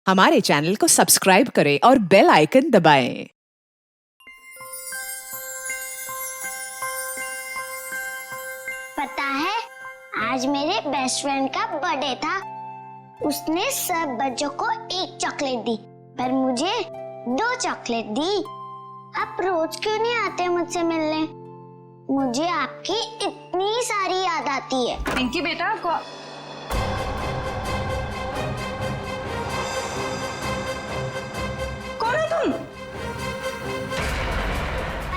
हमारे चैनल को सब्सक्राइब करें और बेल आइकन दबाएं। पता है, आज मेरे बेस्ट फ्रेंड का बर्थडे था। उसने सब बच्चों को एक चॉकलेट दी, पर मुझे 2 चॉकलेट दी। आप रोज क्यों नहीं आते मुझसे मिलने? मुझे आपकी इतनी सारी याद आती है। पिंकी बेटा, कौन हो तुम?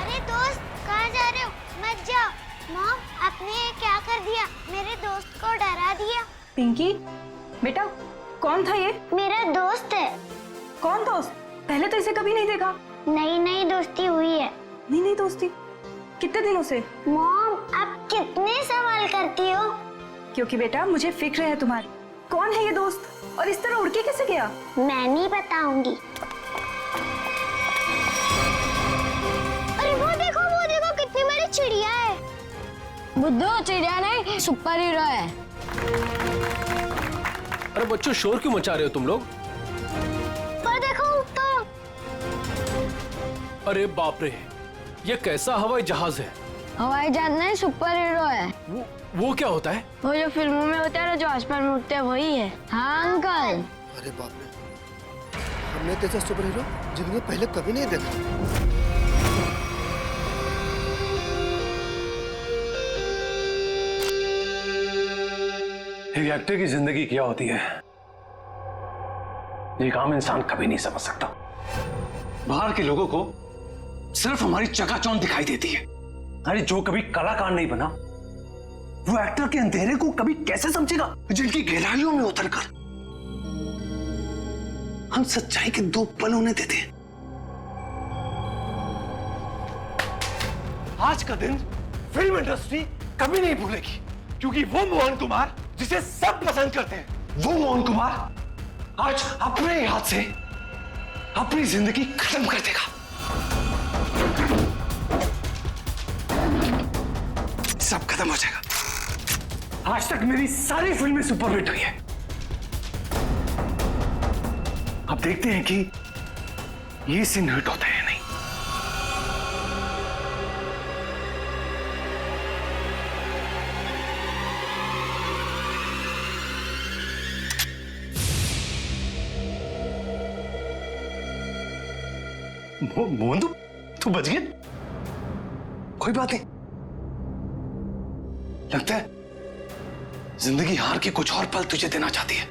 अरे दोस्त, कहाँ जा रहे हो? मत जाओ। मॉम, आपने ये क्या कर दिया? मेरे दोस्त को डरा दिया। पिंकी बेटा, कौन था ये? मेरा दोस्त है। कौन दोस्त? पहले तो इसे कभी नहीं देखा। नई नई दोस्ती हुई है। नहीं दोस्ती, कितने दिनों से? मॉम, आप कितने सवाल करती हो? क्योंकि बेटा मुझे फिक्र है तुम्हारी। कौन है ये दोस्त और इस तरह उड़ के कैसे गया? मैं नहीं बताऊंगी। अरे वो देखो कितनी बड़ी चिड़िया है। बुद्धू, चिड़िया नहीं, सुपर हीरो है। अरे बच्चों, शोर क्यों मचा रहे हो तुम लोग? पर देखो ऊपर। अरे बाप रे, ये कैसा हवाई जहाज है? हवाई जहाज नहीं, सुपर हीरो है। वो क्या होता है? वो जो फिल्मों में होता है ना, जो आसमान में उड़ते हैं, वही है। हाँ अंकल। अरे बाप रे, हमने तो ऐसा सुपर हीरो जिंदगी में पहले कभी नहीं देखा। एक एक्टर की जिंदगी क्या होती है, एक आम इंसान कभी नहीं समझ सकता। बाहर के लोगों को सिर्फ हमारी चकाचौंध दिखाई देती है। अरे जो कभी कलाकार नहीं बना, वो एक्टर के अंधेरे को कभी कैसे समझेगा? जिनकी गहराइयों में उतरकर हम सच्चाई के 2 पल उन्हें देते हैं। आज का दिन फिल्म इंडस्ट्री कभी नहीं भूलेगी, क्योंकि वो मोहन कुमार जिसे सब पसंद करते हैं, वो मोहन कुमार आज अपने हाथ से अपनी जिंदगी खत्म कर देगा। सब खत्म हो जाएगा। आज तक मेरी सारी फिल्में सुपरहिट हुई है। अब देखते हैं कि ये सीन हिट होता है या नहीं। मोहन, तू बच गया? कोई बात नहीं। लगता है जिंदगी हार के कुछ और पल तुझे देना चाहती है।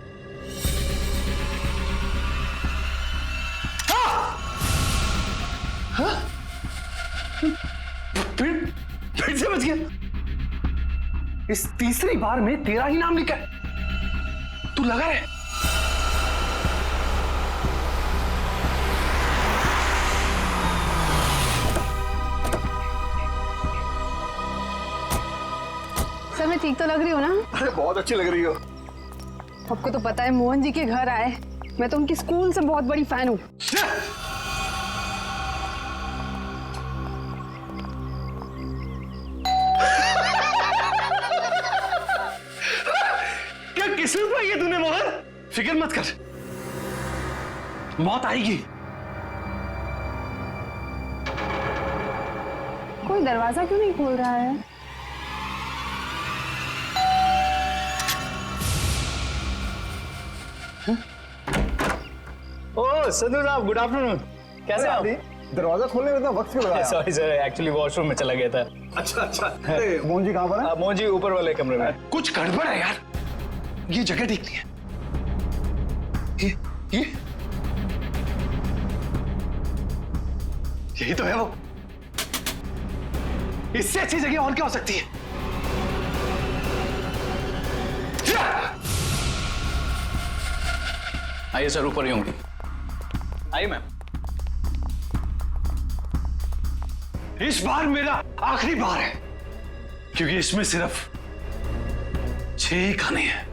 हाँ? फिर से बच गया। इस तीसरी बार में तेरा ही नाम लिखा है। तू लगा है? सर, मैं ठीक तो लग रही हूँ ना? अरे बहुत अच्छी लग रही हो। आपको तो पता है, मोहन जी के घर आए, मैं तो उनकी स्कूल से बहुत बड़ी फैन हूँ। क्या किस्मत पाई है तूने मोहन? फिक्र मत कर, मौत आएगी। कोई दरवाजा क्यों नहीं खोल रहा है? ओह संधू साहब, गुड आफ्टरनून। कैसे आप? दरवाजा खोलने में इतना वक्त क्यों लगाया? सॉरी सर, एक्चुअली वॉशरूम में चला गया था। अच्छा। मोहन जी कहाँ पर है? मोहन जी ऊपर वाले कमरे में। कुछ गड़बड़ है यार, ये जगह ठीक नहीं है। ये यही तो है वो। इससे अच्छी जगह और क्या हो सकती है? आइए सर, ऊपर ही होंगे। आइए मैम। इस बार मेरा आखिरी बार है, क्योंकि इसमें सिर्फ 6 ही खाने हैं।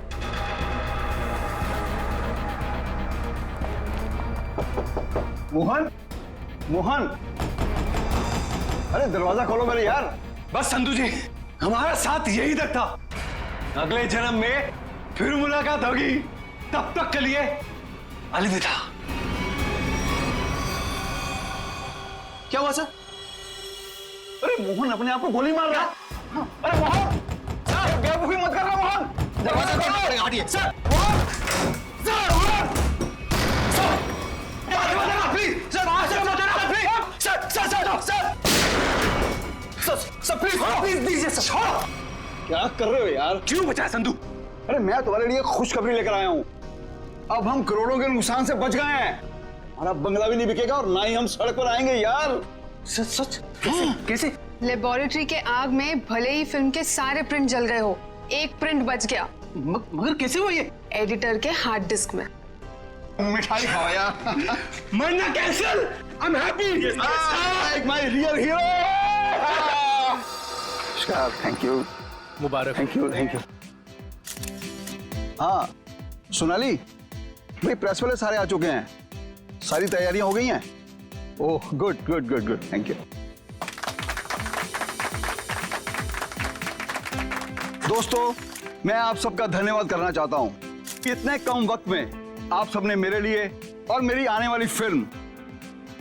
मोहन, मोहन, अरे दरवाजा खोलो मेरे यार। बस संधू जी, हमारा साथ यही तक था। अगले जन्म में फिर मुलाकात होगी। तब तक के लिए अलविदा। क्या हुआ सर? अरे मोहन अपने आप को गोली मार रहा है। अरे मोहन, सर बेवकूफी मत करना मोहन। दरवाजा खोलो। अरे हटिए sir. Mohan, sir Mohan, sir दरवाजा please. Sir please. Sir please sir. क्या कर रहे हो यार? क्यों बचाया संधू? अरे मैं तुम्हारे लिए खुशखबरी लेकर आया हूँ। अब हम करोड़ों के नुकसान से बच गए हैं। हमारा बंगला भी नहीं बिकेगा और ना ही हम सड़क पर आएंगे यार। सच सच? कैसे? लेबोरेटरी के आग में भले ही फिल्म के सारे प्रिंट जल गए हो, एक प्रिंट बच गया। मगर कैसे हुआ ये? एडिटर के हार्ड डिस्क में। मिठाई खाओ यार। मरना cancel. I am happy. My real hero. Thank you. Mubarak. Thank you thank you. हाँ सोनाली भाई, प्रेस वाले सारे आ चुके हैं, सारी तैयारियां हो गई हैं। Oh good good good good, thank you. दोस्तों मैं आप सबका धन्यवाद करना चाहता हूं कि इतने कम वक्त में आप सबने मेरे लिए और मेरी आने वाली फिल्म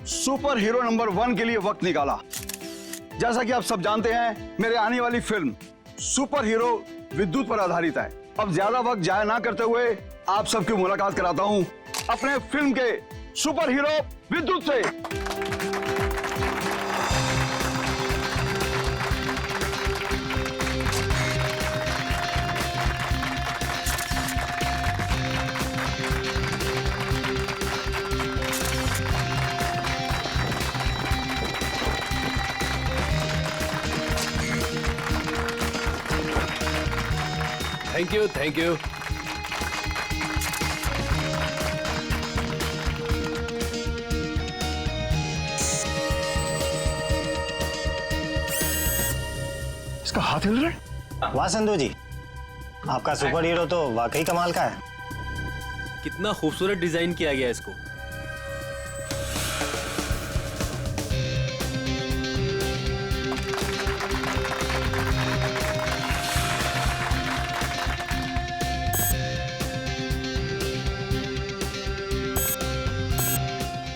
सुपर हीरो नंबर 1 के लिए वक्त निकाला। जैसा कि आप सब जानते हैं, मेरे आने वाली फिल्म सुपर हीरो विद्युत पर आधारित है। अब ज्यादा वक्त जाया ना करते हुए आप सबकी मुलाकात कराता हूं अपने फिल्म के सुपर हीरो विद्युत से। Thank you thank you. इसका हाथ हिल रहा है। वाह संधू जी, आपका सुपर हीरो तो वाकई कमाल का है। कितना खूबसूरत डिजाइन किया गया इसको।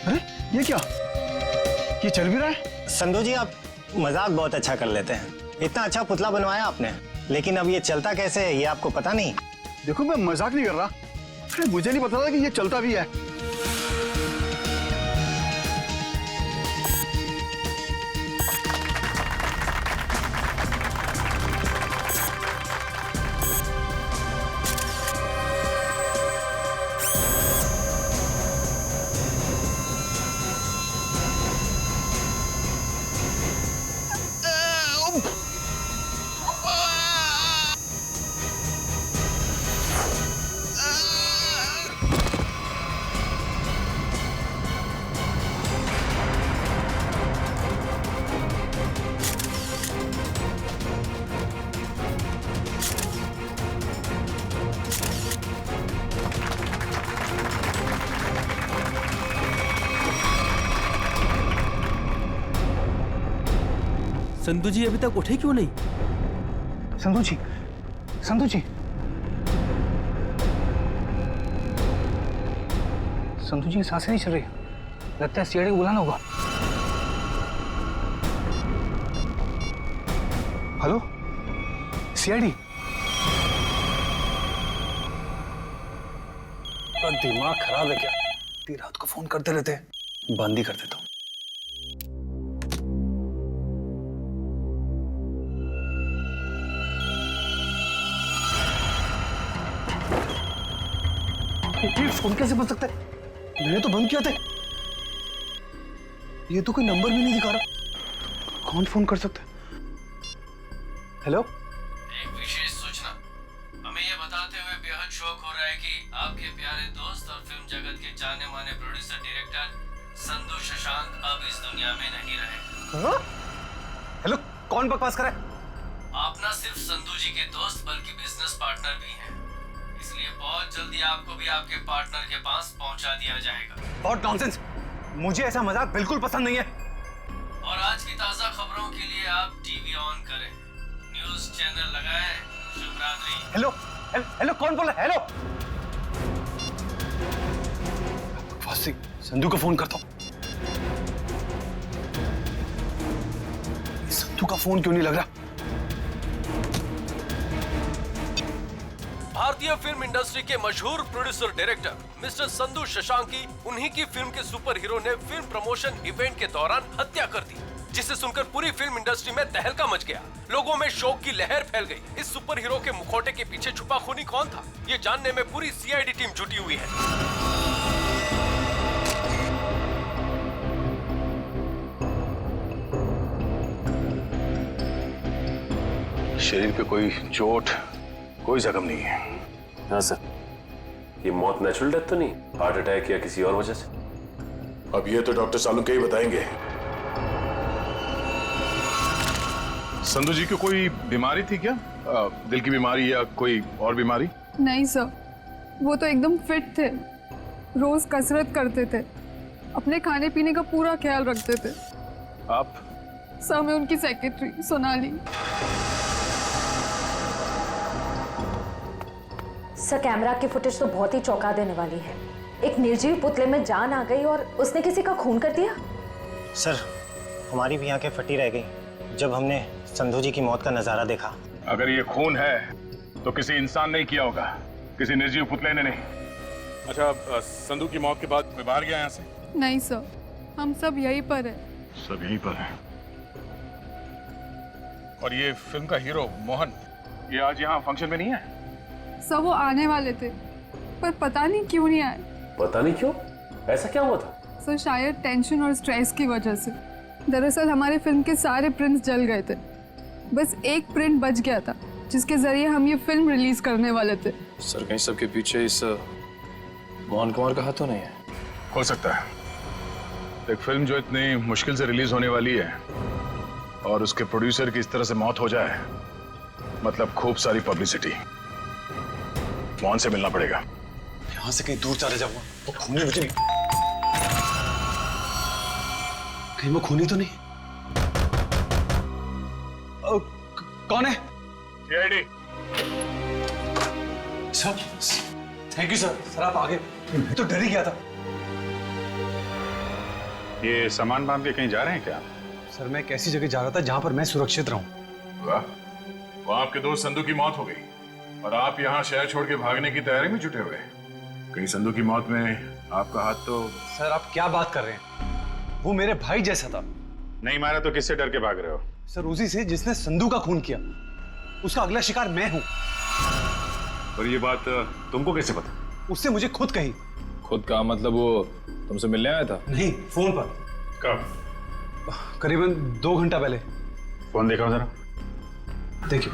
अरे ये क्या, ये चल भी रहा है? संधू जी आप मजाक बहुत अच्छा कर लेते हैं। इतना अच्छा पुतला बनवाया आपने, लेकिन अब ये चलता कैसे है ये आपको पता नहीं? देखो मैं मजाक नहीं कर रहा। अरे मुझे नहीं पता था कि ये चलता भी है। संधू जी अभी तक उठे क्यों नहीं? संधू जी, संधू जी, संधू जी की सांसें नहीं चल रही। लगता है सीआईडी को बुलाना होगा। Hello CID. दिमाग खराब है क्या? इतनी रात को फोन करते रहते हैं। बंद ही कर देता हूँ। ये फोन कैसे बन सकता है? मैंने तो बंद किया था। ये तो कोई नंबर भी नहीं दिखा रहा। कौन फोन कर सकता है? हेलो, एक विशेष सूचना। हमें ये बताते हुए बेहद शौक हो रहा है कि आपके प्यारे दोस्त और फिल्म जगत के जाने माने प्रोड्यूसर डायरेक्टर संधू शशांक अब इस दुनिया में नहीं रहे। हेलो, कौन बकवास कर रहा है? आप ना सिर्फ संधू जी के दोस्त बल्कि बिजनेस पार्टनर भी हैं, इसलिए बहुत जल्दी आपको भी आपके पार्टनर के पास पहुंचा दिया जाएगा। बहुत नॉनसेंस, मुझे ऐसा मजाक बिल्कुल पसंद नहीं है। और आज की ताजा खबरों के लिए आप टीवी ऑन करें, न्यूज चैनल लगाएं। शुभ रात्रि। हेलो हेलो, कौन बोल रहा है? हेलो हंसी, संधू को फोन करता हूँ। संधू का फोन क्यों नहीं लग रहा? भारतीय फिल्म इंडस्ट्री के मशहूर प्रोड्यूसर डायरेक्टर मिस्टर संधू शशांकी, उन्हीं की फिल्म के सुपर हीरो ने फिल्म प्रमोशन इवेंट के दौरान हत्या कर दी, जिसे सुनकर पूरी फिल्म इंडस्ट्री में तहलका मच गया। लोगों में शोक की लहर फैल गई। इस सुपर हीरो के मुखौटे के पीछे छुपा खूनी कौन था, ये जानने में पूरी सीआईडी टीम जुटी हुई है। शरीर पे कोई चोट, कोई जख्म नहीं है। हाँ सर, ये मौत नेचुरल डेथ तो नहीं, हार्ट अटैक या किसी और वजह से? अब ये तो डॉक्टर सालुंके ही बताएंगे। संधू जी को कोई बीमारी थी क्या? दिल की बीमारी या कोई और बीमारी? नहीं सर, वो तो एकदम फिट थे, रोज कसरत करते थे, अपने खाने पीने का पूरा ख्याल रखते थे। आप? सर, मैं उनकी सेक्रेटरी सोनाली। सर, कैमरा की फुटेज तो बहुत ही चौंका देने वाली है। एक निर्जीव पुतले में जान आ गई और उसने किसी का खून कर दिया। सर, हमारी भी आंखें फटी रह गई जब हमने संधू जी की मौत का नजारा देखा। अगर ये खून है तो किसी इंसान ने किया होगा, किसी निर्जीव पुतले ने नहीं। अच्छा, संधू की मौत के बाद मैं बाहर गया यहाँ से? नहीं सर, हम सब यहीं पर है। सब यहीं पर हैं। और ये फिल्म का हीरो मोहन, ये आज यहाँ फंक्शन में नहीं है? सर, वो आने वाले थे पर पता नहीं क्यों नहीं आए। पता नहीं क्यों? ऐसा क्या हुआ था? सर, शायद टेंशन और स्ट्रेस की वजह से। दरअसल हमारे फिल्म के सारे प्रिंट्स जल गए थे, बस एक प्रिंट बच गया था जिसके जरिए हम ये फिल्म रिलीज करने वाले थे। सर, कहीं सबके पीछे इस मोहन कुमार का हाथ तो नहीं है? हो सकता है। एक फिल्म जो इतनी मुश्किल से रिलीज होने वाली है और उसके प्रोड्यूसर की इस तरह से मौत हो जाए, मतलब खूब सारी पब्लिसिटी। मोहन से मिलना पड़ेगा। यहाँ से कहीं दूर चले जाऊंगा। वो खूनी मुझे नहीं, कहीं वो खूनी तो नहीं? कौन है? CID. Sir, thank you sir. Sir, आप आगे, मैं तो डर ही गया था। ये सामान बांध के कहीं जा रहे हैं क्या? सर, मैं एक ऐसी जगह जा रहा था जहां पर मैं सुरक्षित रहूं। वाह, वो आपके दोस्त संधू की मौत हो गई और आप यहाँ शहर छोड़ के भागने की तैयारी में जुटे हुए। कहीं संधू की मौत में आपका हाथ तो? सर, आप क्या बात कर रहे हैं? वो मेरे भाई जैसा था। नहीं मारा तो किससे डर के भाग रहे हो? सर, उसी से जिसने संधू का खून किया। उसका अगला शिकार मैं हूं। और ये बात तुमको कैसे पता? उससे मुझे खुद कही। खुद का मतलब वो तुमसे मिलने आया था? नहीं, फोन पर। कब? करीबन 2 घंटा पहले। फोन देखा जरा। देखिए।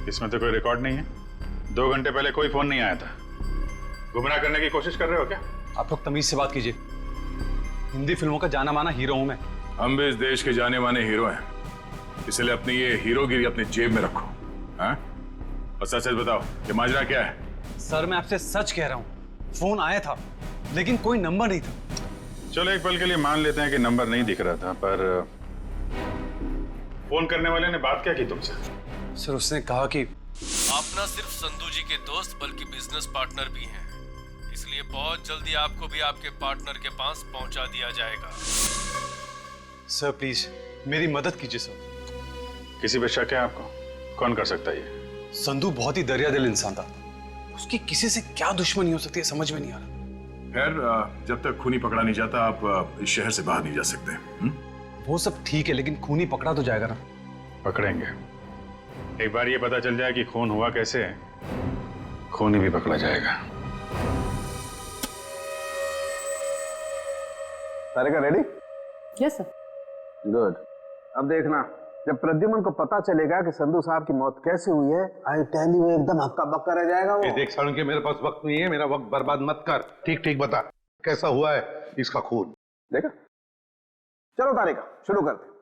इसमें तो कोई रिकॉर्ड नहीं है। 2 घंटे पहले कोई फोन नहीं आया था। गुमराह करने की कोशिश कर रहे हो क्या? आप लोग तमीज से बात कीजिए। हिंदी फिल्मों का जाना माना हीरो हूं मैं। हम भी इस देश के जाने माने हीरो हैं, इसलिए अपनी ये हीरोगिरी अपनी जेब में रखो। हाँ? और सच सच बताओ, ये माजरा क्या है? सर, मैं आपसे सच कह रहा हूं। फोन आया था लेकिन कोई नंबर नहीं था। चलो एक पल के लिए मान लेते हैं कि नंबर नहीं दिख रहा था, पर फोन करने वाले ने बात क्या की तुमसे? सर, उसने कहा कि आप न सिर्फ संधू जी के दोस्त बल्कि बिजनेस पार्टनर भी हैं, इसलिए बहुत जल्दी आपको भी आपके पार्टनर के पास पहुंचा दिया जाएगा। सर, प्लीज मेरी मदद कीजिए सर। किसी पे शक है आपको? कौन कर सकता है ये? संधू बहुत ही दरियादिल इंसान था। उसकी किसी से क्या दुश्मनी हो सकती है, समझ में नहीं आ रहा। खैर, जब तक खूनी पकड़ा नहीं जाता आप इस शहर से बाहर नहीं जा सकते। वो सब ठीक है, लेकिन खूनी पकड़ा तो जाएगा ना? पकड़ेंगे। एक बार ये पता चल जाए कि खून हुआ कैसे है, खूनी भी पकड़ा जाएगा। सारे का रेडी? Yes sir. गुड। अब देखना, जब प्रद्युमन को पता चलेगा कि संधू साहब की मौत कैसे हुई है, आई टेल यू, एकदम हक्का बक्का रह जाएगा वो। देख सालुंके, मेरे पास वक्त नहीं है, मेरा वक्त बर्बाद मत कर। ठीक ठीक बता, कैसा हुआ है इसका खून? देखा? चलो तारिका, शुरू करते।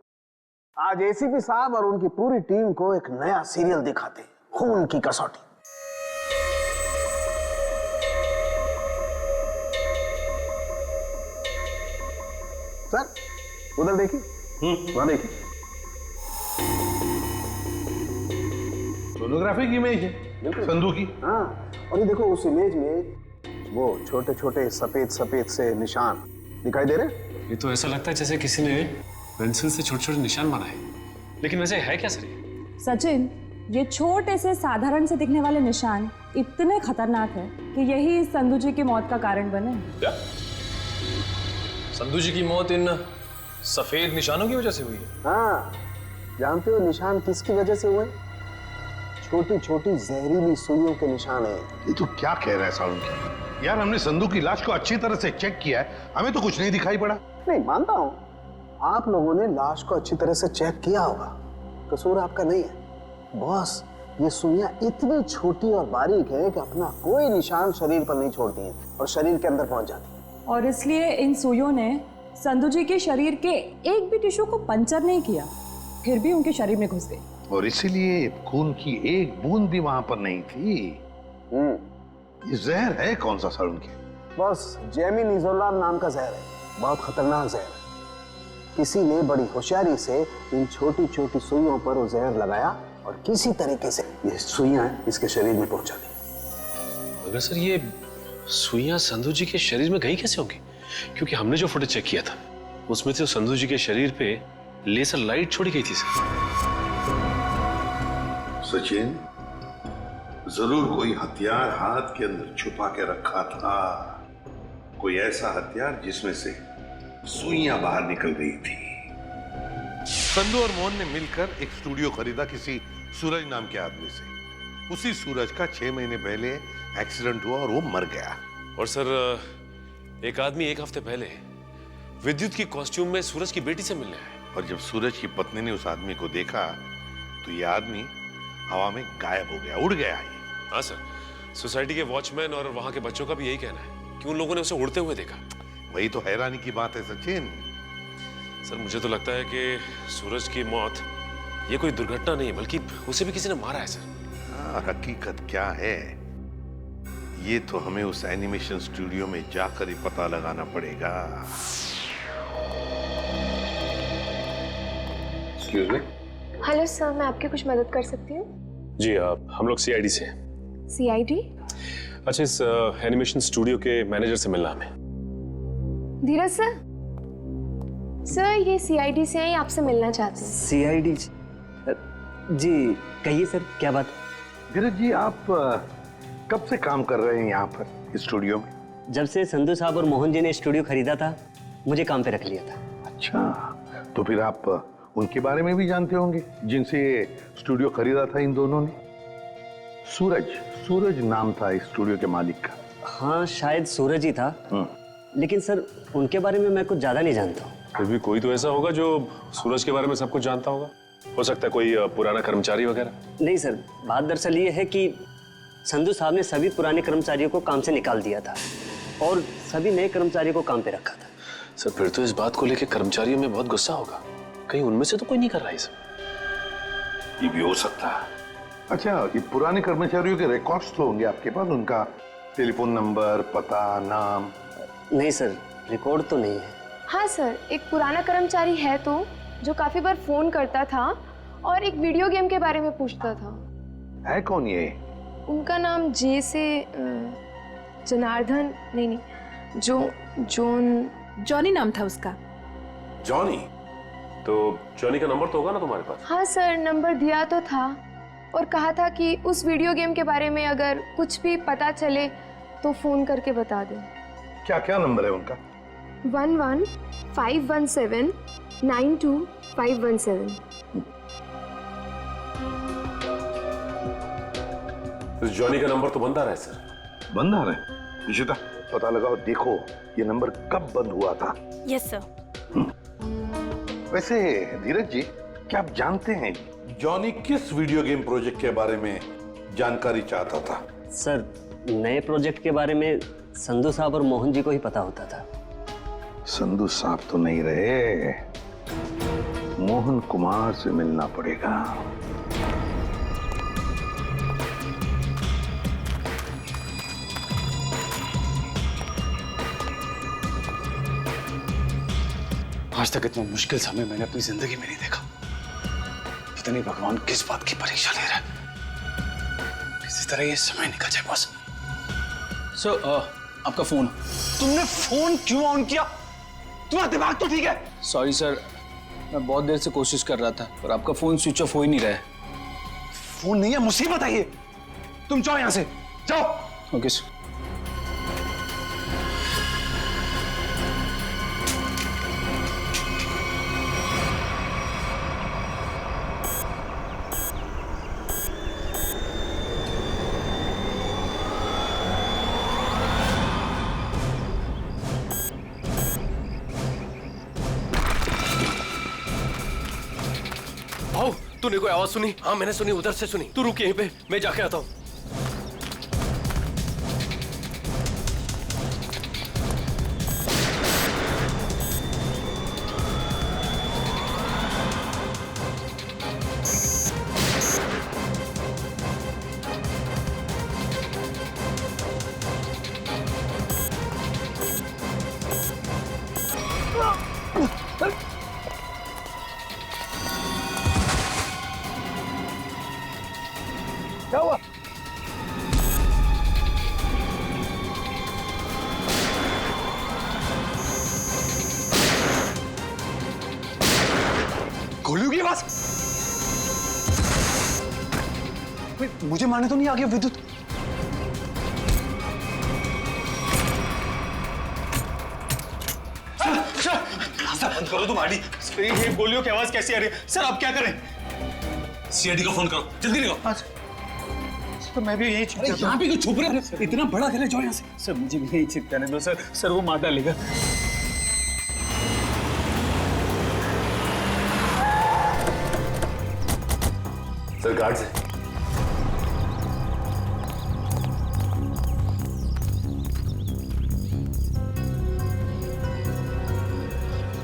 आज एसीपी साहब और उनकी पूरी टीम को एक नया सीरियल दिखाते, खून की कसौटी। सर, उधर देखिए। वहां देखिए। सोनोग्राफी की इमेज है संधू की। हाँ, और ये देखो उस इमेज में वो छोटे छोटे सफेद सफेद से निशान दिखाई दे रहे। ये तो ऐसा लगता है जैसे किसी ने पेंसिल से छोटे छोटे निशान बनाए, लेकिन वैसे है क्या सर? सचिन, ये छोटे से साधारण से दिखने वाले निशान इतने खतरनाक है कि यही संधू जी की मौत का कारण बने। क्या संधू जी की मौत इन सफेद निशानों की वजह से हुई है? हाँ, जानते हो निशान किसकी वजह से हुए? छोटी छोटी जहरीली सुइयों के निशान है। ये तो क्या कह रहा है सालुंकी? यार हमने संधू की लाश को अच्छी तरह से चेक किया है, हमें तो कुछ नहीं दिखाई पड़ा। नहीं मानता हूँ, आप लोगों ने लाश को अच्छी तरह से चेक किया होगा, कसूर आपका नहीं है। बॉस, ये सुइयां इतनी छोटी और बारीक है कि अपना कोई निशान शरीर पर नहीं छोड़ती हैं और शरीर के अंदर पहुंच जाती हैं। और इसलिए इन सुइयों ने संधू जी के शरीर के एक भी टिश्यू को पंचर नहीं किया, फिर भी उनके शरीर में घुस गई। और इसीलिए खून की एक बूंद भी वहां पर नहीं थी। ये जहर है कौन सा सालुंकी? बस जेमिनिजोलाम नाम का जहर है, बहुत खतरनाक जहर है। किसी ने बड़ी होशियारी से इन छोटी छोटी सुइयों पर वो जहर लगाया और किसी तरीके से ये सुइयां इसके शरीर में पहुंचा दी। मगर सर ये सुइयां संधू जी के शरीर में गई कैसे होंगी? क्योंकि हमने जो फोटो चेक किया था उसमें से संधू जी के शरीर पे लेजर लाइट छोड़ी गई थी सर। सचिन, जरूर कोई हथियार हाथ के अंदर छुपा के रखा था, कोई ऐसा हथियार जिसमें से सुइयां बाहर निकल गई थी। संधू और मोहन ने मिलकर एक स्टूडियो खरीदा किसी सूरज नाम के आदमी से। उसी सूरज का 6 महीने पहले एक्सीडेंट हुआ और वो मर गया। और सर एक आदमी 1 हफ्ते पहले विद्युत की कॉस्ट्यूम में सूरज की बेटी से मिलने आया। और जब सूरज की पत्नी ने उस आदमी को देखा तो ये आदमी हवा में गायब हो गया, उड़ गया। हाँ सर, सोसाइटी के वॉचमैन और वहां के बच्चों का भी यही कहना है कि उन लोगों ने उसे उड़ते हुए देखा। वही तो हैरानी की बात है सचिन। सर मुझे तो लगता है कि सूरज की मौत ये कोई दुर्घटना नहीं है, बल्कि उसे भी किसी ने मारा है सर। हाँ, हकीकत क्या है ये तो हमें उस एनिमेशन स्टूडियो में जाकर ही पता लगाना पड़ेगा। Excuse me. हेलो सर, मैं आपकी कुछ मदद कर सकती हूँ? जी हम लोग सीआईडी से हैं। सीआईडी? अच्छा, इस एनिमेशन स्टूडियो के मैनेजर से मिलना हमें। धीरज सर, सर ये सीआईडी से हैं, आपसे मिलना चाहते हैं। सीआईडी जी, कहिए सर क्या बात? धीरज जी, आप कब से काम कर रहे हैं यहाँ पर स्टूडियो में? जब से संधू साहब और मोहन जी ने स्टूडियो खरीदा था, मुझे काम पे रख लिया था। अच्छा, तो फिर आप उनके बारे में भी जानते होंगे जिनसे स्टूडियो खरीदा था इन दोनों ने? सूरज नाम था इस स्टूडियो के मालिक का। हाँ, शायद सूरज ही था, लेकिन सर उनके बारे में मैं कुछ ज्यादा नहीं जानता हूँ। फिर भी कोई तो ऐसा होगा जो सूरज के बारे में सब कुछ जानता होगा। हो सकता है कोई पुराना कर्मचारी वगैरह। नहीं सर, बात दरअसल ये है कि संधू साहब ने सभी पुराने कर्मचारियों को काम से निकाल दिया था और सभी नए कर्मचारियों को काम पे रखा था। सर फिर तो इस बात को लेकर कर्मचारियों में बहुत गुस्सा होगा, कहीं उनमें से तो कोई नहीं कर रहा है सब। ये भी हो सकता है। अच्छा, ये पुराने कर्मचारियों के रिकॉर्ड्स तो होंगे आपके पास, उनका टेलीफोन नंबर, पता, नाम? नहीं सर, रिकॉर्ड तो नहीं है। हाँ सर, एक पुराना कर्मचारी है तो जो काफी बार फोन करता था और एक वीडियो गेम के बारे में पूछता था। है कौन ये? उनका नाम जे से जनार्दन नहीं, जॉनी नाम था उसका। जॉनी? तो जॉनी का नंबर तो होगा ना तुम्हारे पास? हाँ सर, नंबर दिया तो था और कहा था कि उस वीडियो गेम के बारे में अगर कुछ भी पता चले तो फोन करके बता दें। क्या क्या नंबर है उनका? 11-517-92-517। जॉनी का नंबर तो बंद आ रहा है सर। बंद आ रहा है? निशिता, पता लगाओ, देखो ये नंबर कब बंद हुआ था। Yes sir. वैसे धीरज जी, क्या आप जानते हैं जॉनी किस वीडियो गेम प्रोजेक्ट के बारे में जानकारी चाहता था? सर, नए प्रोजेक्ट के बारे में संधू साहब और मोहन जी को ही पता होता था। संधू साहब तो नहीं रहे, मोहन कुमार से मिलना पड़ेगा। आज तक इतना मुश्किल समय मैंने अपनी जिंदगी में नहीं देखा। पता नहीं भगवान किस बात की परीक्षा ले रहा है। किसी तरह ये समय निकल जाए बॉस। सर आपका फोन। तुमने फोन क्यों ऑन किया? तुम्हारा दिमाग तो ठीक है? सॉरी सर, मैं बहुत देर से कोशिश कर रहा था पर आपका फोन स्विच ऑफ हो ही नहीं रहा है। फोन नहीं है, मुसीबत है ये। तुम जाओ यहां से, जाओ। Okay sir. तूने कोई आवाज सुनी? हाँ मैंने सुनी, उधर से सुनी। तू रुक यहीं पे, मैं जाके आता हूँ। क्या हुआ? गोलियों की आवाज? मुझे मारने तो नहीं आ गया विद्युत? बंद करो तुम आड़ी। ये गोलियों की आवाज कैसी आ रही है? सर आप क्या करें? सीआईडी को फोन करो, जल्दी करो। तो मैं भी यही छिपता। यहाँ पे क्यों छुप रहे हो? इतना बड़ा घर है, जाओ यहाँ से। सर मुझे भी यही छिपने दो सर। सर वो मार डालेगा। सर गार्ड से।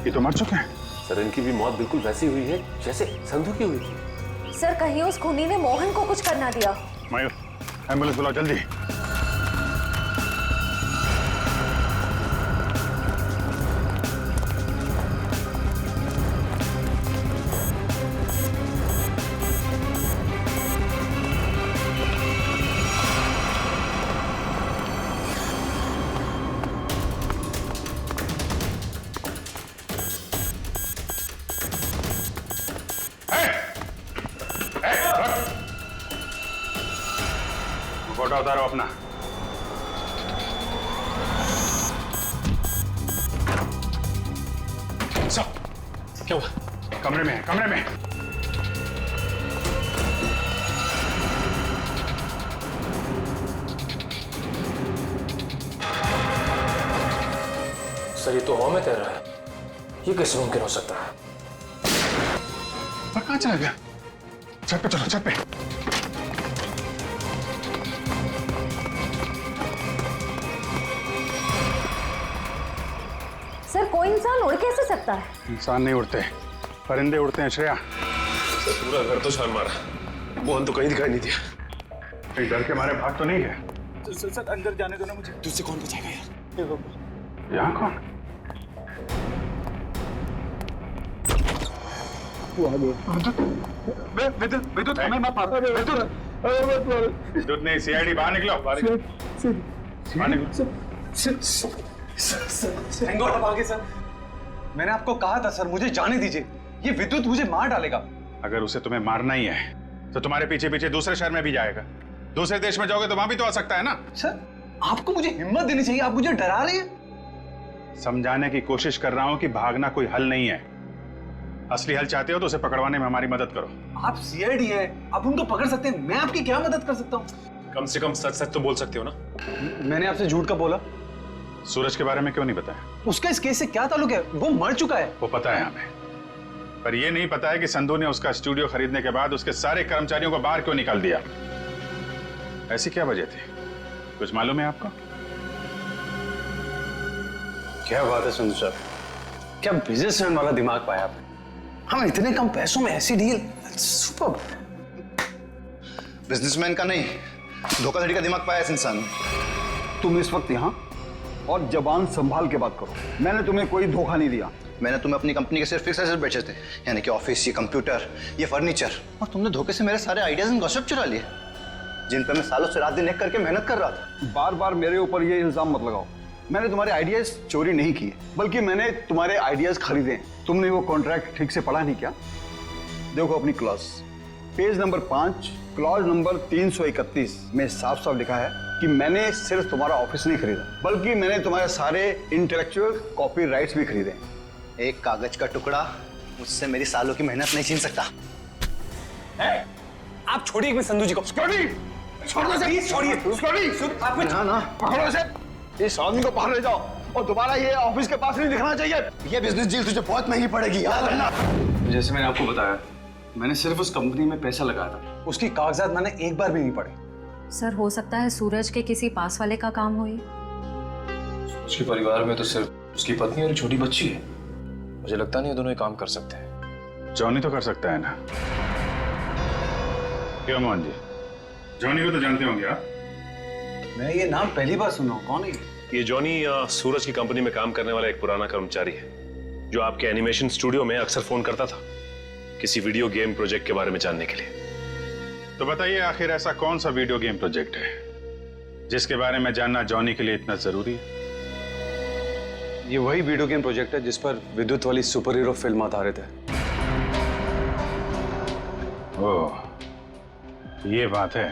ये तो मर चुके हैं। सर इनकी भी मौत बिल्कुल वैसी हुई है जैसे संधू की हुई थी। सर कहीं उस खूनी ने मोहन को कुछ करना दिया। मयूर, एम्बुलेंस बुलाओ जल्दी। फोटो उतारो अपना। सब क्या हुआ? कमरे में है, कमरे में। सर ये तो हवा में तैर रहा है, ये कैसे मुमकिन हो सकता है? पर कहाँ चला गया? छत पे चलो, छत पे। सर कोई इंसान उड़ कैसे सकता है? इंसान नहीं उड़ते, परिंदे उड़ते हैं श्रेया। सर पूरा घर तो छान मारा, मोहन तो कहीं दिखाई नहीं दिया। कहीं डर के मारे भाग तो नहीं है? सर अंदर जाने दो ना मुझे। तुझसे कौन बचाएगा यार? यहाँ कौन? विद्युत हमें मत मारो। विद्युत नहीं, सीआईडी बाहर निकलो। बाहर निकलो। सर मैंने आपको कहा था सर, मुझे जाने दीजिए। ये विद्युत मुझे मार डालेगा। अगर उसे तुम्हें मारना ही है तो तुम्हारे पीछे पीछे दूसरे शहर में भी जाएगा। दूसरे देश में जाओगे तो वहां भी तो आ सकता है ना। सर आपको मुझे हिम्मत देनी चाहिए, आप मुझे डरा रहे हैं। समझाने की कोशिश कर रहा हूं कि भागना कोई हल नहीं है। असली हल चाहते हो तो उसे पकड़वाने में हमारी मदद करो। आप सीआईडी है, आप उनको पकड़ सकते हैं, मैं आपकी क्या मदद कर सकता हूँ? कम से कम सच सच तो बोल सकते हो ना। मैंने आपसे झूठ का बोला? सूरज के बारे में क्यों नहीं बताया? उसका इस केस से क्या ताल्लुक है? वो मर चुका है। वो पता है हमें, पर ये नहीं पता है कि संधू ने उसका स्टूडियो खरीदने के बाद उसके सारे कर्मचारियों को बाहर क्यों निकाल दिया। ऐसी क्या वजह थी, कुछ मालूम है आपको? क्या बात है संधू साहब, क्या बिजनेसमैन वाला दिमाग पाया आपने। हम इतने कम पैसों में ऐसी डील, सुपर। बिजनेसमैन का नहीं, धोखाधड़ी का दिमाग पाया इस इंसान ने। तुम इस वक्त यहाँ और जबान संभाल के बात करो। मैंने तुम्हें कोई धोखा नहीं दिया। मैंने तुम्हें अपनी कंपनी के सिर्फ फिक्स एसेट बेचे थे, यानी कि ऑफिस, ये कंप्यूटर, ये फर्नीचर, और तुमने धोखे से मेरे सारे आइडियाज एंड गॉसिप चुरा लिए। जिन पर मैं सालों से रात दिन एक करके मेहनत कर रहा था। बार बार मेरे ऊपर ये इल्जाम मत लगाओ। मैंने तुम्हारे आइडियाज चोरी नहीं किए, बल्कि मैंने तुम्हारे आइडियाज खरीदे। तुमने वो कॉन्ट्रैक्ट ठीक से पढ़ा नहीं क्या? देखो अपनी clause, page number 5, clause number 331 में साफ साफ लिखा है कि मैंने सिर्फ तुम्हारा ऑफिस नहीं खरीदा, बल्कि मैंने तुम्हारे सारे इंटेलेक्चुअल कॉपीराइट्स भी खरीदे। एक कागज का टुकड़ा मुझसे मेरी सालों की मेहनत नहीं छीन सकता। आप छोड़िए एक संधू जी को। छोड़िए ना, पकड़ो इसे। इस आदमी को बाहर ले जाओ और दोबारा ये ऑफिस के पास नहीं दिखना चाहिए। ये बिजनेस डील तुझे बहुत महंगी पड़ेगी, याद रखना। जैसे मैंने आपको बताया, मैंने सिर्फ उस कंपनी में पैसा लगाया था, उसकी कागजात मैंने एक बार भी नहीं पढ़े। सर हो सकता है सूरज के किसी पास वाले का काम हो ये। उसके परिवार में तो सिर्फ उसकी पत्नी और छोटी बच्ची है। मुझे लगता नहीं ये दोनों काम कर सकते हैं। जॉनी तो कर सकता है ना? क्या मोहन जी, जॉनी को तो जानते होंगे आप? मैं ये नाम पहली बार सुना हूं, कौन है ये जॉनी सूरज की कंपनी में काम करने वाला एक पुराना कर्मचारी है, जो आपके एनिमेशन स्टूडियो में अक्सर फोन करता था किसी वीडियो गेम प्रोजेक्ट के बारे में जानने के लिए। तो बताइए आखिर ऐसा कौन सा वीडियो गेम प्रोजेक्ट है जिसके बारे में जानना जॉनी के लिए इतना जरूरी है? ये वही वीडियो गेम प्रोजेक्ट है जिस पर विद्युत वाली सुपर हीरो फिल्म आधारित है। ओह, ये बात है।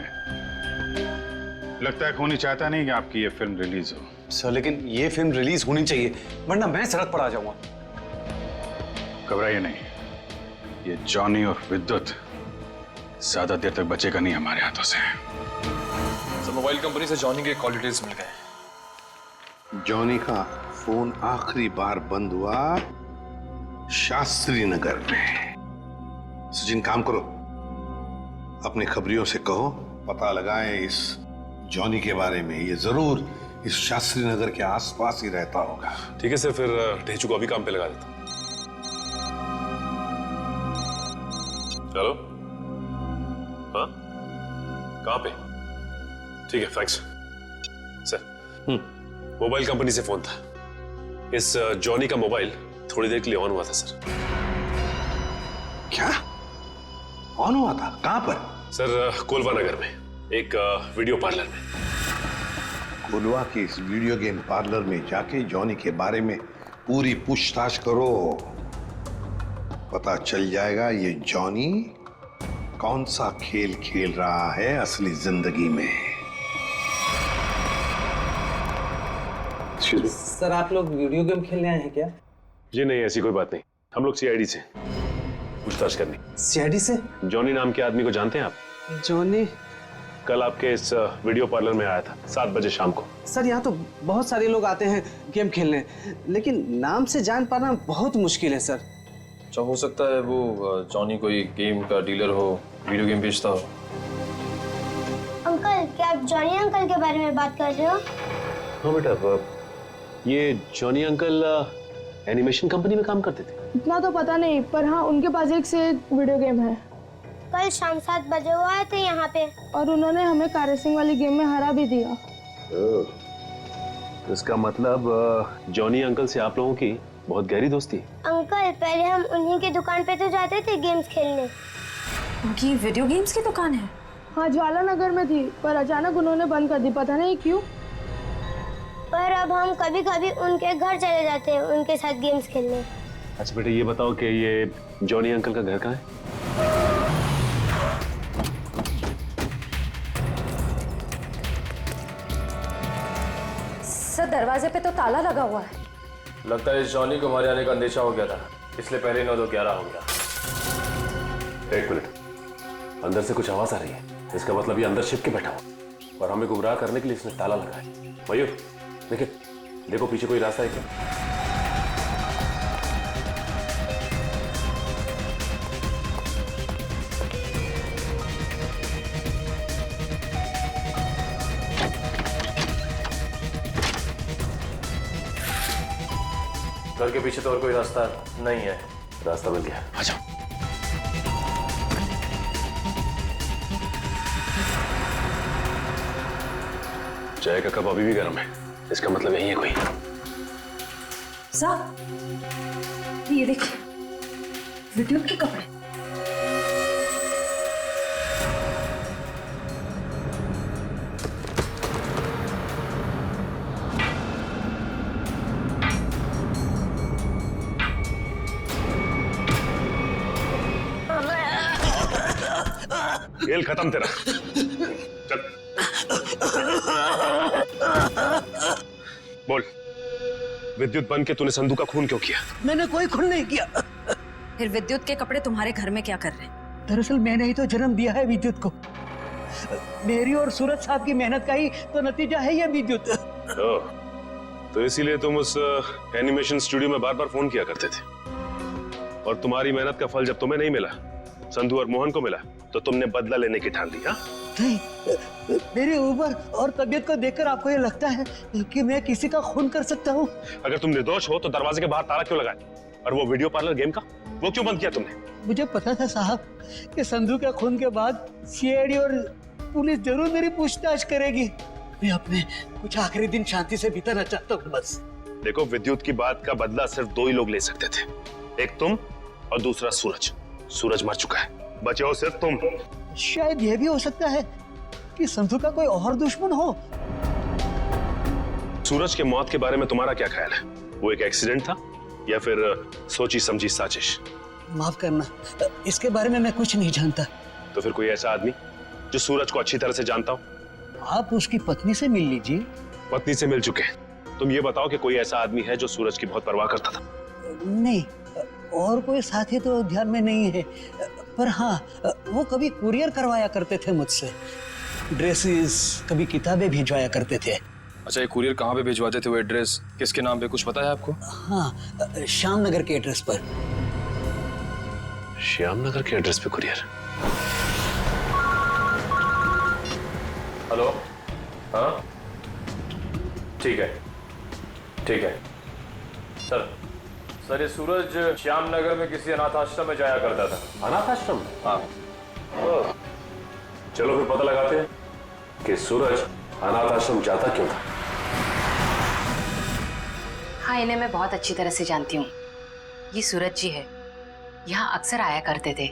लगता है खूनी चाहता नहीं कि आपकी ये फिल्म रिलीज हो। सर लेकिन ये फिल्म रिलीज होनी चाहिए, वरना मैं सड़क पर आ जाऊंगा। घबराइए नहीं, ये जॉनी और विद्युत ज्यादा देर तक बचेगा नहीं हमारे हाथों से। सर मोबाइल कंपनी से जॉनी के कॉल डिटेल्स मिल गए। जॉनी का फोन आखिरी बार बंद हुआ शास्त्री नगर में। सचिन काम करो, अपने खबरियों से कहो पता लगाएं इस जॉनी के बारे में। ये जरूर इस शास्त्री नगर के आसपास ही रहता होगा। ठीक है सर, फिर ढेचू को अभी काम पे लगा देता हूं। हेलो, हाँ कहाँ पे? ठीक है, थैंक्स सर। मोबाइल कंपनी से फोन था। इस जॉनी का मोबाइल थोड़ी देर के लिए ऑन हुआ था सर। क्या ऑन हुआ था? कहां पर? सर कोलवा नगर में एक वीडियो पार्लर में। कोलवा के इस वीडियो गेम पार्लर में जाके जॉनी के बारे में पूरी पूछताछ करो। पता चल जाएगा ये जॉनी कौन सा खेल खेल रहा है असली जिंदगी में। सर आप लोग वीडियो गेम खेलने आए हैं क्या? जी नहीं, ऐसी कोई बात नहीं। हम लोग सीआईडी से पूछताछ करनी। सीआईडी से? जॉनी नाम के आदमी को जानते हैं आप? जॉनी कल आपके इस वीडियो पार्लर में आया था 7 बजे शाम को। सर यहाँ तो बहुत सारे लोग आते हैं गेम खेलने, लेकिन नाम से जान पाना बहुत मुश्किल है सर। अच्छा, हो सकता है वो जॉनी कोई गेम का डीलर हो, वीडियो गेम बेचता हो। अंकल, क्या आप जॉनी अंकल के बारे में बात कर रहे हो? हाँ बेटा, ये जॉनी अंकल एनिमेशन कंपनी में काम करते थे। इतना तो पता नहीं, पर हाँ उनके पास एक से एक वीडियो गेम है। कल शाम 7 बजे वो आए थे यहाँ पे और उन्होंने हमें कार रेसिंग वाली गेम में हरा भी दिया। इसका मतलब जॉनी अंकल से आप लोगों की बहुत गहरी दोस्ती है। अंकल, पहले हम उन्हीं की दुकान पे तो जाते थे गेम्स खेलने। उनकी वीडियो गेम्स की दुकान है? हाँ, ज्वाला नगर में थी, पर अचानक उन्होंने बंद कर दी, पता नहीं क्यों। पर अब हम कभी कभी उनके घर चले जाते हैं उनके साथ गेम्स खेलने। अच्छा बेटा, ये बताओ कि ये जॉनी अंकल का घर कहाँ है? सर दरवाजे पे तो ताला लगा हुआ है। लगता है जॉनी को हमारे आने का अंदेशा हो गया था, इसलिए पहले 9-2-11 हो गया। एक मिनट, अंदर से कुछ आवाज आ रही है। इसका मतलब ये अंदर छिप के बैठा हुआ और हमें गुमराह करने के लिए इसने ताला लगाया। मयूर देखिए, देखो पीछे कोई रास्ता है क्या? घर के पीछे तो और कोई रास्ता नहीं है। रास्ता मिल गया, आ जाओ। चाय का कप अभी भी गर्म है, इसका मतलब यही है कोई। साहब, ये देखिए विद्युत के कपड़े। खेल खत्म तेरा। चल बोल, विद्युत बन के तूने संधू का खून क्यों किया? मैंने कोई खून नहीं किया। फिर विद्युत के कपड़े तुम्हारे घर में क्या कर रहे हैं? दरअसल मैंने ही तो जन्म दिया है विद्युत को। मेरी और सूरज साहब की मेहनत का ही तो नतीजा है ये विद्युत। तो इसीलिए तुम उस एनिमेशन स्टूडियो में बार बार फोन किया करते थे, और तुम्हारी मेहनत का फल जब तुम्हें नहीं मिला, संधू और मोहन को मिला, तो तुमने बदला लेने की ठान ली। हाँ, नहीं, मेरी उम्र और तबीयत को देखकर आपको ये लगता है कि मैं किसी का खून कर सकता हूँ? अगर तुम निर्दोष हो तो दरवाजे के बाहर ताला क्यों लगाया? और वो वीडियो पार्लर गेम का, वो क्यों बंद किया तुमने? मुझे पता था साहब कि संधू के खून के बाद सीआईडी और पुलिस जरूर मेरी पूछताछ करेगी। मैं अपने कुछ आखिरी दिन शांति से बिताना चाहता हूँ बस। देखो, विद्युत की बात का बदला सिर्फ दो ही लोग ले सकते थे, एक तुम और दूसरा सूरज। सूरज मर चुका है, बचे हो सिर्फ तुम। शायद यह भी हो सकता है कि संधू का कोई और दुश्मन हो। सूरज के मौत के बारे में तुम्हारा क्या ख्याल है? वो एक एक्सीडेंट था या फिर सोची समझी साजिश? माफ करना, इसके बारे में मैं कुछ नहीं जानता। तो फिर कोई ऐसा आदमी जो सूरज को अच्छी तरह से जानता हो? आप उसकी पत्नी से मिल लीजिए। पत्नी से मिल चुके हैं, तुम ये बताओ कि कोई ऐसा आदमी है जो सूरज की बहुत परवाह करता था? नहीं, और कोई साथी तो ध्यान में नहीं है, पर हाँ, वो कभी कुरियर करवाया करते थे मुझसे, ड्रेसेस, कभी किताबें भिजवाया करते थे। अच्छा, ये कुरियर कहाँ पे भिजवाते थे? वो एड्रेस किसके नाम पे, कुछ पता है आपको? हाँ, श्याम नगर के एड्रेस पर। श्याम नगर के एड्रेस पे कुरियर? हेलो, हाँ ठीक है, ठीक है सर ये सूरज श्याम नगर में किसी अनाथ आश्रम में जाया करता था। अनाथ आश्रम? हाँ। चलो फिर पता लगाते हैं कि सूरज अनाथ आश्रम जाता क्यों था। हाँ, इन्हें मैं बहुत अच्छी तरह से जानती हूँ। ये सूरज जी है, यहाँ अक्सर आया करते थे।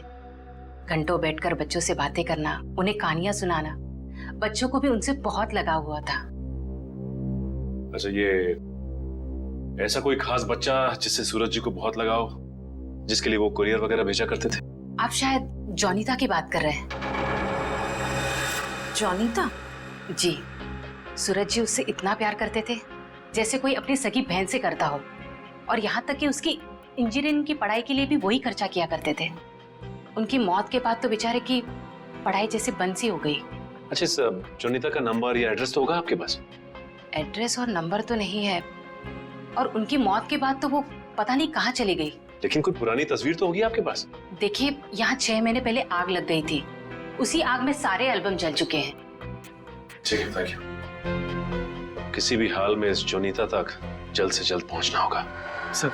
घंटों बैठकर बच्चों से बातें करना, उन्हें कहानियां सुनाना, बच्चों को भी उनसे बहुत लगाव हुआ था। अच्छा, ये ऐसा कोई खास बच्चा जिससे सूरज जी को बहुत लगाव, जिसके लिए वो कुरियर वगैरह भेजा करते थे? आप शायद जॉनीता की बात कर रहे हैं। जॉनीता? जी, सूरज जी उससे इतना प्यार करते थे जैसे कोई अपनी सगी बहन से करता हो, और यहाँ तक कि उसकी इंजीनियरिंग की पढ़ाई के लिए भी वही खर्चा किया करते थे। उनकी मौत के बाद तो बेचारे की पढ़ाई जैसे बंद सी हो गई। अच्छा, इस जॉनीता का नंबर या एड्रेस तो होगा आपके पास? एड्रेस और नंबर तो नहीं है, और उनकी मौत के बाद तो वो पता नहीं कहाँ चली गई। लेकिन कोई पुरानी तस्वीर तो होगी आपके पास? देखिए, यहाँ 6 महीने पहले आग लग गई थी, उसी आग में सारे एल्बम जल चुके हैं। ठीक है, थैंक यू। किसी भी हाल में इस जॉनीता तक जल्द से जल्द पहुंचना होगा। सर,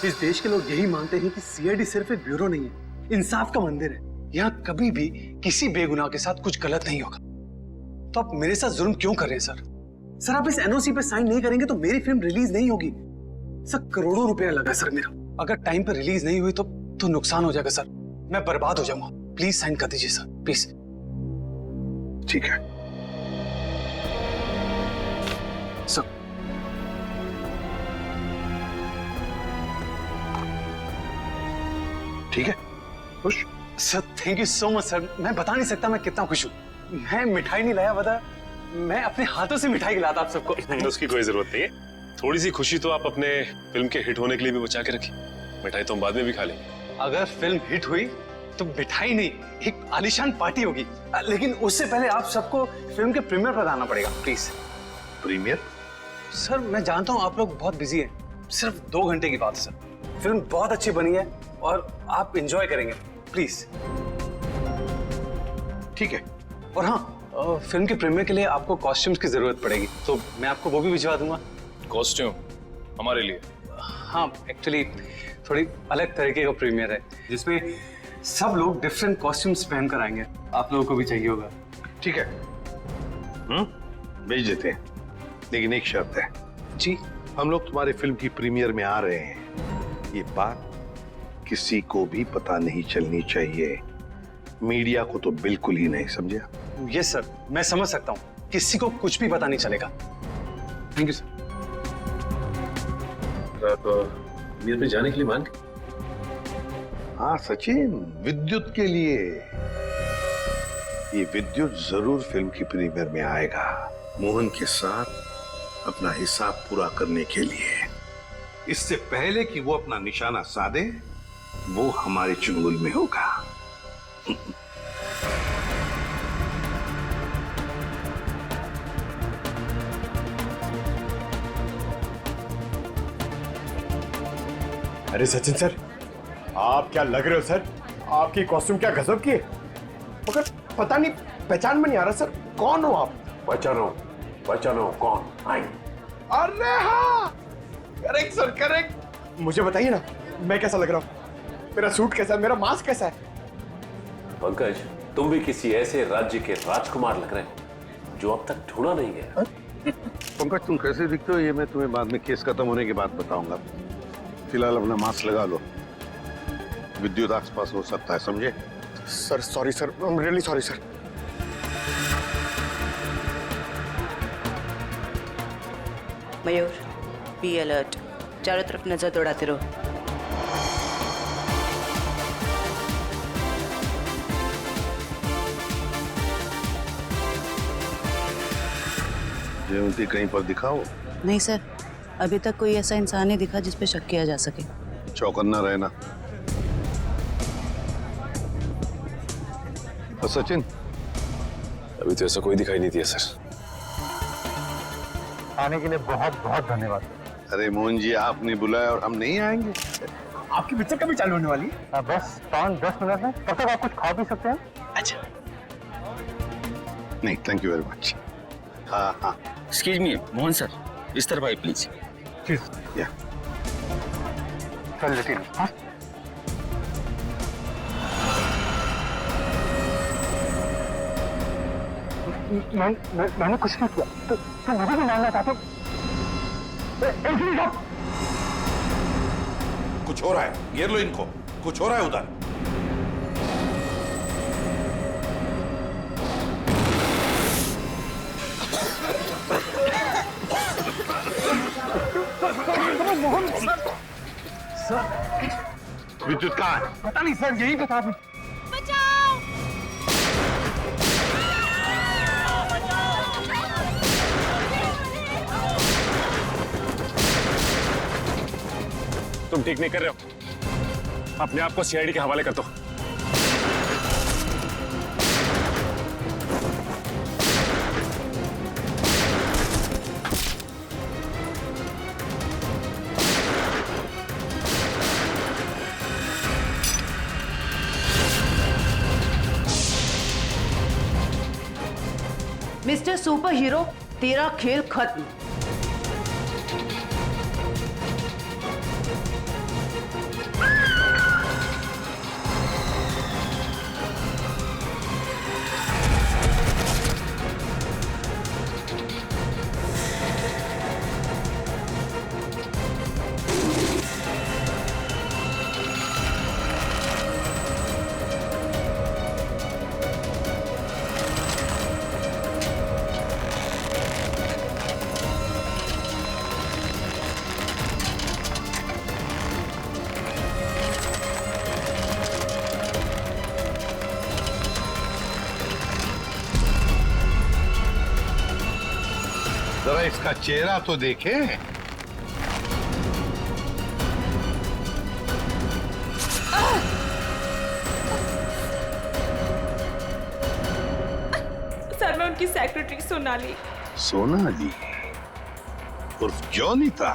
इस देश के लोग यही मानते हैं कि सीआईडी सिर्फ एक ब्यूरो नहीं है, इंसाफ का मंदिर है। यहाँ कभी भी किसी बेगुनाह के साथ कुछ गलत नहीं होगा। तो आप मेरे साथ जुल्म क्यों कर रहे हैं सर? सर, आप इस एनओसी पे साइन नहीं करेंगे तो मेरी फिल्म रिलीज नहीं होगी। सर, करोड़ों रुपया लगा सर मेरा, अगर टाइम पर रिलीज नहीं हुई तो नुकसान हो जाएगा सर, मैं बर्बाद हो जाऊंगा। प्लीज साइन कर दीजिए सर, प्लीज। ठीक है सर। ठीक है, खुश? Sir, thank you so much sir. मैं बता नहीं सकता मैं कितना खुश हूँ। मैं मिठाई नहीं लाया, बता, मैं अपने हाथों से मिठाई खिलाता आप सबको। उसकी कोई जरूरत नहीं है, थोड़ी सी खुशी तो आप अपने फिल्म के हिट होने के लिए भी बचा के रखिए। मिठाई तो हम बाद में भी खा लेंगे। अगर फिल्म हिट हुई तो मिठाई नहीं, एक आलीशान पार्टी होगी, लेकिन उससे पहले आप सबको फिल्म के प्रीमियर पर आना पड़ेगा प्लीज। प्रीमियर? सर, मैं जानता हूँ आप लोग बहुत बिजी हैं, सिर्फ 2 घंटे की बात है सर। फिल्म बहुत अच्छी बनी है और आप एंजॉय करेंगे, प्लीज। ठीक है। और हाँ, फिल्म के प्रीमियर के लिए आपको कॉस्ट्यूम्स की जरूरत पड़ेगी, तो मैं आपको वो भी भिजवा दूंगा। कॉस्ट्यूम हमारे लिए? हाँ, एक्चुअली थोड़ी अलग तरीके का प्रीमियर है जिसमें सब लोग डिफरेंट कॉस्ट्यूम्स पहनकर आएंगे। आप लोगों को भी चाहिए होगा। ठीक है, भेज देते हैं, लेकिन एक शर्त है। जी? हम लोग तुम्हारे फिल्म की प्रीमियर में आ रहे हैं, ये बात किसी को भी पता नहीं चलनी चाहिए, मीडिया को तो बिल्कुल ही नहीं, समझे? यस सर, मैं समझ सकता हूँ, किसी को कुछ भी पता नहीं चलेगा। Thank you sir. आप प्रीमियर पे जाने के लिए मान गए? हाँ सचिन, विद्युत के लिए। ये विद्युत जरूर फिल्म की प्रीमियर में आएगा, मोहन के साथ अपना हिसाब पूरा करने के लिए। इससे पहले कि वो अपना निशाना साधे, वो हमारे चुंगल में होगा। अरे सचिन सर, आप क्या लग रहे हो सर? आपकी कॉस्ट्यूम क्या गजब की है, मगर पता नहीं पहचान में नहीं आ रहा सर, कौन हो आप? पहचानो कौन? आई। अरे हाँ, करेक्ट सर करेक्ट। मुझे बताइए ना, मैं कैसा लग रहा हूँ? मेरा सूट कैसा है, मेरा मास्क कैसा है? पंकज, तुम भी किसी ऐसे राज्य के राजकुमार लग रहे हो जो अब तक ढूंढा नहीं गया। पंकज, तुम कैसे दिखते हो ये मैं तुम्हें बाद में केस खत्म होने के बाद बताऊंगा। फिलहाल अपना मास्क लगा लो, विद्युत आसपास हो सकता है, समझे? Sir sorry sir, I am really sorry sir. Mayur, be alert, चारों तरफ नजर दौड़ाते रहो। जयवंती कहीं पर दिखाओ। नहीं सर, अभी तक कोई ऐसा इंसान नहीं दिखा जिस पे शक किया जा सके। चौकन्ना रहना। और सचिन? अभी तो ऐसा कोई दिखाई नहीं दिया सर। आने के लिए बहुत बहुत धन्यवाद। अरे मोहन जी, आपने बुलाया और हम नहीं आएंगे? आपकी पिक्चर कभी चालू होने वाली है? बस 5-10 मिनट में, तब तक आप कुछ खा भी सकते हैं। अच्छा। नहीं, थैंक यू वेरी मच। हाँ हाँ। एक्सक्यूज मी मोहन सर, इस तरफ आइए प्लीज। या चल लेते हैं। हाँ? मैंने कुछ नहीं किया, तो मुझे भी मानना चाहते? कुछ हो रहा है, घेर लो इनको, कुछ हो रहा है उधर। सर, विद्युत कहाँ है? पता नहीं सर, यही बता दो। तुम ठीक नहीं कर रहे हो, अपने आप को सीआईडी के हवाले कर दो। मिस्टर सुपर हीरो, तेरा खेल खत्म। जरा इसका चेहरा तो देखे। सर, मैं उनकी सेक्रेटरी सोनाली। सोनाली उर्फ जॉनी था।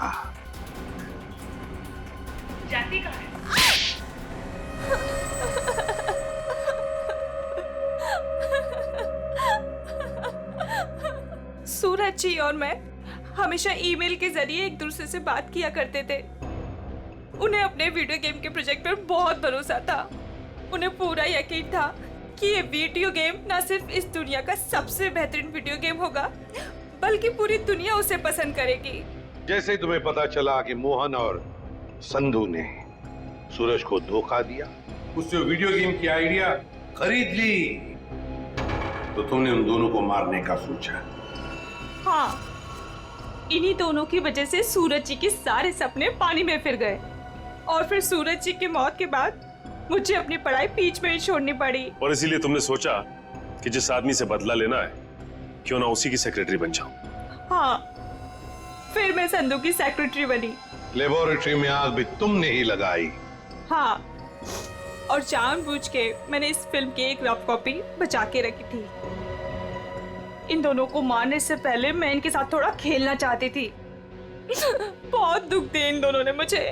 जाती कहाँ है? सूरज जी और मैं हमेशा ईमेल के जरिए एक दूसरे से बात किया करते थे। उन्हें अपने वीडियो गेम के प्रोजेक्ट पर बहुत भरोसा था। उन्हें पूरा यकीन था कि ये वीडियो गेम न सिर्फ इस दुनिया का सबसे बेहतरीन वीडियो गेम होगा, बल्कि पूरी दुनिया उसे पसंद करेगी। जैसे ही तुम्हें पता चला कि मोहन और संधू ने सूरज को धोखा दिया, उससे वीडियो गेम की आइडिया खरीद ली, तो तुमने उन दोनों को मारने का सोचा। हाँ, इन्हीं दोनों की वजह से सूरज जी के सारे सपने पानी में फिर गए और फिर सूरज जी की मौत के बाद मुझे अपनी पढ़ाई बीच में ही छोड़नी पड़ी। और इसीलिए तुमने सोचा कि जिस आदमी से बदला लेना है क्यों ना उसी की सेक्रेटरी बन जाऊं। हाँ, फिर मैं संधू की सेक्रेटरी बनी। लेबोरेटरी में आग भी तुमने ही लगाई। हाँ, और जानबूझ के मैंने इस फिल्म की एक रफ कॉपी बचा के रखी थी। इन दोनों को मारने से पहले मैं इनके साथ थोड़ा खेलना चाहती थी। बहुत दुख दिए इन दोनों ने मुझे।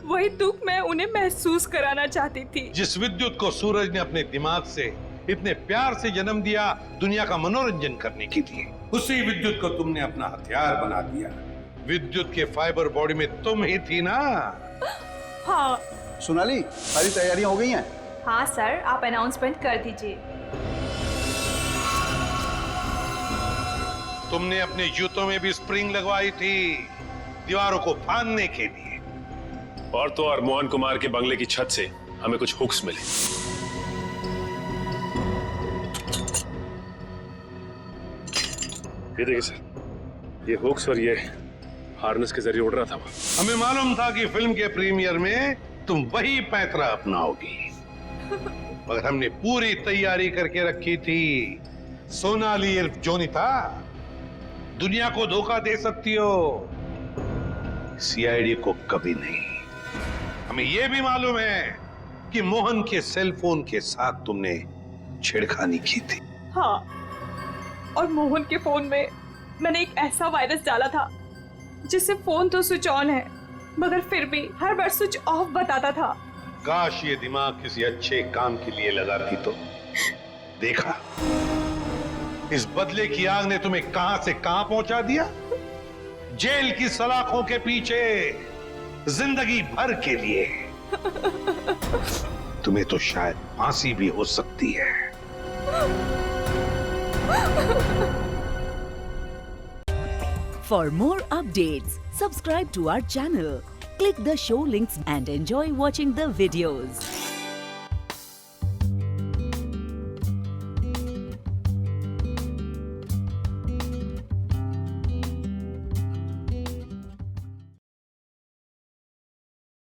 वही दुख मैं उन्हें महसूस कराना चाहती थी। जिस विद्युत को सूरज ने अपने दिमाग से इतने प्यार से जन्म दिया दुनिया का मनोरंजन करने के लिए, उसी विद्युत को तुमने अपना हथियार बना दिया। विद्युत के फाइबर बॉडी में तुम ही थी ना? हाँ। सोनाली, सारी तैयारियां हो गई हैं? हाँ सर, आप अनाउंसमेंट कर दीजिए। तुमने अपने जूतों में भी स्प्रिंग लगवाई थी दीवारों को फाड़ने के लिए। और तो और मोहन कुमार के बंगले की छत से हमें कुछ हुक्स मिले। ये देखिए सर, ये हुक्स और ये हार्नेस के जरिए उड़ रहा था वो। हमें मालूम था कि फिल्म के प्रीमियर में तुम वही पैतरा अपनाओगी, मगर हमने पूरी तैयारी करके रखी थी। सोनाली इर्फ जोनीता, दुनिया को धोखा दे सकती हो, सीआईडी को कभी नहीं। हमें यह भी मालूम है कि मोहन के सेल फोन के साथ तुमने छेड़खानी की थी। हाँ, और मोहन के फोन में मैंने एक ऐसा वायरस डाला था जिससे फोन तो स्विच ऑन है मगर फिर भी हर बार स्विच ऑफ बताता था। काश ये दिमाग किसी अच्छे काम के लिए लगाती तो। देखा, इस बदले की आग ने तुम्हें कहां से कहां पहुंचा दिया। जेल की सलाखों के पीछे जिंदगी भर के लिए। तुम्हें तो शायद फांसी भी हो सकती है। For more updates, subscribe to our channel, click the show links and enjoy watching the videos.